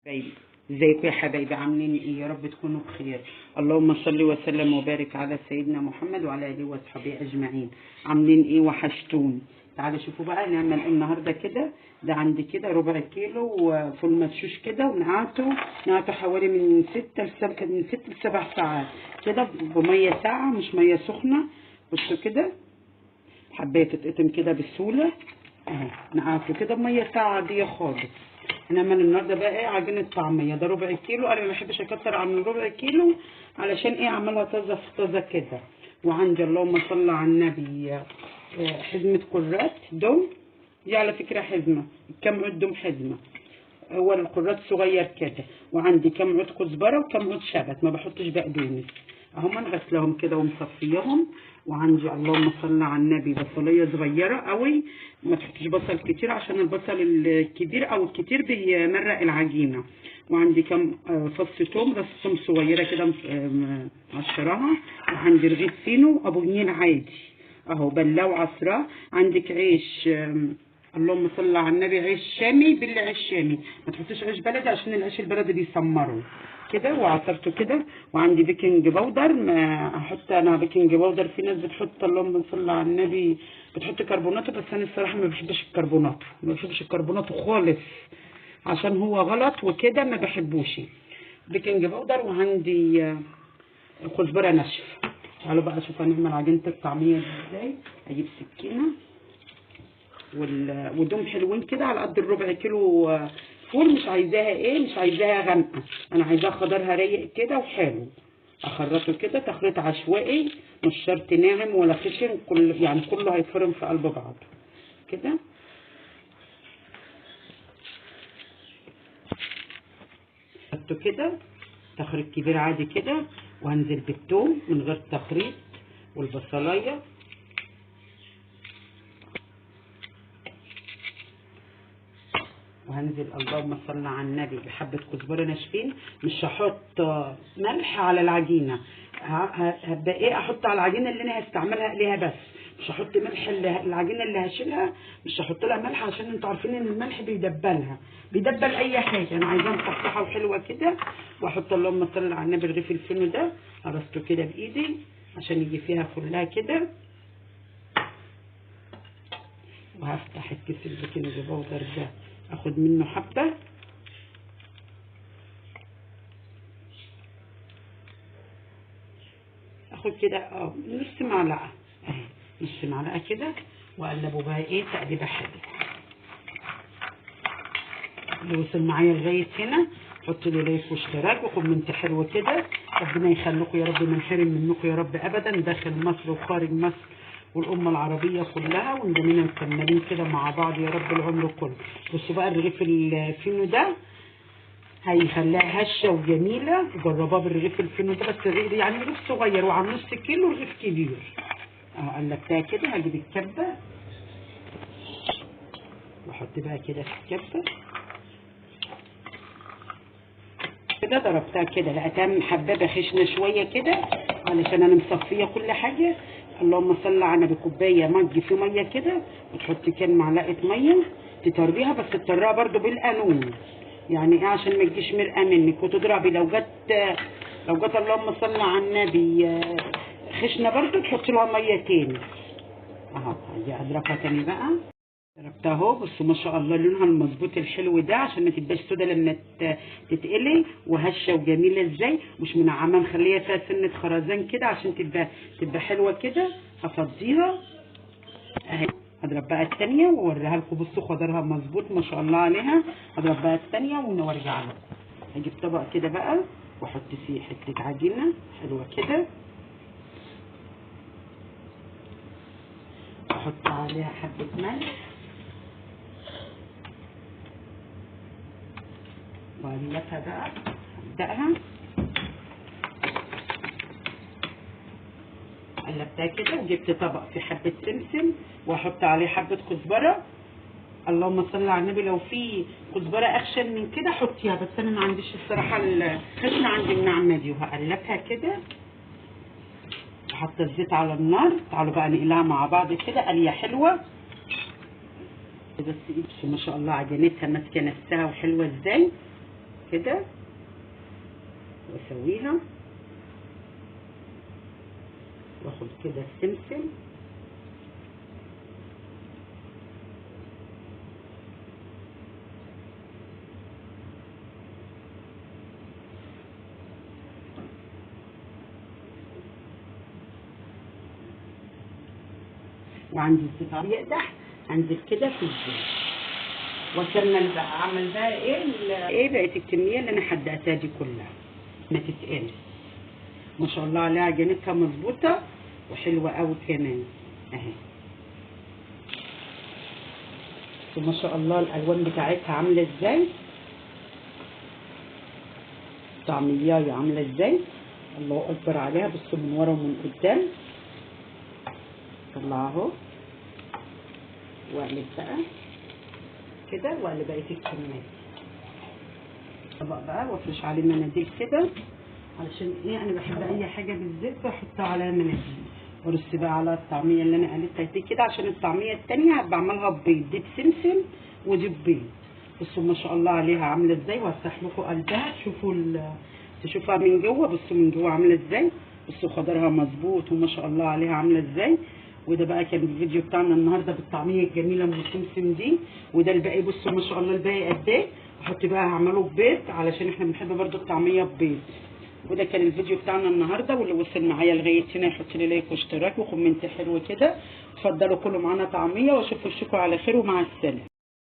حبايبي، ازيكم يا حبايبي؟ عاملين ايه؟ يا رب تكونوا بخير. اللهم صل وسلم وبارك على سيدنا محمد وعلى اله وصحبه اجمعين. عاملين ايه؟ وحشتوني. تعالوا شوفوا بقى نعمل ايه النهارده كده. ده عندي كده ربع كيلو فول مدشوش كده، ونقعته حوالي من 6 ل 7 ساعات كده بميه ساقعه، مش ميه سخنه. بصوا كده، حبايه تتقطم كده بسهوله اهي. نقعته كده بميه ساقعه عاديه خالص. هنعمل النهارده بقى ايه؟ عجينه طعميه. ده ربع كيلو، انا ما بحبش اكتر عن ربع كيلو علشان ايه؟ اعملها طازه في طازه كده. وعندي اللهم صل على النبي حزمه كرات دوم. دي على فكره حزمه، كام عود دوم حزمه. هو الكرات صغير كده. وعندي كام عود كزبره وكام عود شبت، ما بحطش بقدونس. اهم انا غسلهم كده ومصفيهم. وعندي اللهم صل على النبي بصليه صغيره قوي. ما تحطش بصل كتير عشان البصل الكبير او الكتير بيمرق العجينه. وعندي كام فص توم، بس توم صغيره كده مقشراها. وعندي رغيف فينو ابو جنين عادي اهو بلاه وعصراه. عندك عيش اللهم صل على النبي عيش شامي، بالله عيش شامي، ما تحطيش عيش بلدي عشان العيش البلدي بيسمره كده. وعصرته كده. وعندي بيكنج باودر، ما احط انا بيكنج باودر. في ناس بتحط اللهم صل على النبي بتحط كربوناتو، بس انا الصراحه ما بحبش الكربوناتو، ما بحبش الكربوناتو خالص عشان هو غلط وكده، ما بحبوش. بيكنج باودر. وعندي كزبره ناشفه. تعالوا بقى شوف هنعمل عجينه الطعميه ازاي. اجيب سكينه ودول حلوين كده على قد الربع كيلو فول. مش عايزاها ايه؟ مش عايزاها غامقه، انا عايزاها خضرها رايق كده وحلو. اخرطه كده تخريط عشوائي، مش شرط ناعم ولا خشن، يعني كله هيتفرم في قلب بعضه كده. احطه كده تخريط كبير عادي كده. وهنزل بالثوم من غير تخريط والبصلايه. وهنزل اللهم صل على النبي بحبه كزبره ناشفين. مش هحط ملح على العجينه، هبدا ايه؟ احط على العجينه اللي انا هستعملها عليها بس. مش هحط ملح العجينه اللي هشيلها، مش هحط لها ملح عشان انتوا عارفين ان الملح بيدبلها، بيدبل اي حاجه. انا عايزاها مصحصحه وحلوه كده. واحط اللهم صل على النبي رغيف الفينو ده، هرسته كده بايدي عشان يجي فيها كلها كده. وهفتح الكيس البيكنج باودر ده، اخد منه حبه. اخد كده نص معلقه اهي، نص معلقه كده. واقلبه بقى ايه؟ تقليبه حلوه. اللي وصل معايا لغايه هنا حط له لايك واشتراك وكومنت حلو كده. ربنا يخليكم يا رب، ما نحرم منكم يا رب ابدا، داخل مصر وخارج مصر والامه العربيه كلها، وندمنا مكملين كده مع بعض يا رب العمر كله. بصوا بقى الرغيف الفينو ده هيخليها هشه وجميله. جربوها بالرغيف الفينو ده، بس يعني رغيف صغير، وعلى نص كيلو رغيف كبير اهو. قلبتها كده. هجيب الكبه واحط بقى كده في الكبه كده. ضربتها كده لقيتها محببه خشنه شويه كده علشان انا مصفيه كل حاجه. اللهم صل على النبي. كوبايه مج في ميه كده، وتحطي كام معلقه ميه تطريها، بس تطريها برده بالقانون، يعني ايه؟ عشان ما تجيش مرقه منك. وتضربي لو جت اللهم صل على النبي خشنه برده تحطي لها ميه تاني اهو. هاجي اضربها تاني بقى. ضربتها اهو. بصوا ما شاء الله لونها المظبوط الحلو ده، عشان ما تبقاش سودا لما تتقلي، وهشه وجميله ازاي، مش منعمه، مخليها فيها سنه خرزان كده عشان تبقى حلوه كده. هفضيها اهي. هضرب بقى الثانيه واوريها لكم. بصوا خضرها مظبوط ما شاء الله عليها. هضرب بقى الثانيه وارجع لكم. هجيب طبق كده بقى واحط فيه حته عجينه حلوه كده، احط عليها حبه ملح وأقلبها بقى. أبدأها قلبتها كده. وجبت طبق فيه حبة سمسم وأحط عليه حبة كزبرة. اللهم صل على النبي. لو في كزبرة أخشن من كده حطيها، بس أنا ما عنديش الصراحة الخشنة، عندي الناعمة دي. وهقلبها كده وحط الزيت على النار. تعالوا بقى نقلها مع بعض كده قلية حلوة. بس ما شاء الله عجينتها ماسكة نفسها وحلوة ازاي كده واسويها، واخد كده السمسم وعندي الزيت بيقدح، انزل كده في الزيت واكمل بقى اعمل بقى ايه بقت الكميه اللي انا حدقتها دي كلها ما تتقلش. ما شاء الله عليها عجينتها مظبوطه وحلوه قوي كمان اهي. وما شاء الله الالوان بتاعتها عامله ازاي، طعميايه عامله ازاي، الله اكبر عليها. بصوا من ورا ومن قدام. طلع اهو واقلب بقى كده، واقلب بقيه الكميه طبق بقى وافرش عليه مناديل كده، علشان ايه انا بحب اي حاجه بالزيت بحطها عليها مناديل. وارص بقى على الطعميه اللي انا قليتها دي كده، عشان الطعميه التانيه بعملها ببيض، دي بسمسم ودي ببيض. بصوا ما شاء الله عليها عامله ازاي، وهفتح لكم قلبها تشوفها من جوه. بصوا من جوه عامله ازاي، بصوا خضرها مظبوط وما شاء الله عليها عامله ازاي. وده بقى كان الفيديو بتاعنا النهارده بالطعميه الجميله ام السمسم دي. وده الباقي بصوا ما شاء الله الباقي قد ايه، احط بقى هعمله ببيض علشان احنا بنحب برده الطعميه ببيض. وده كان الفيديو بتاعنا النهارده، واللي وصل معايا لغايه هنا يحط لي لايك واشتراك وكومنت حلو كده. اتفضلوا كلوا معانا طعميه، واشوفكم على خير ومع السلامه.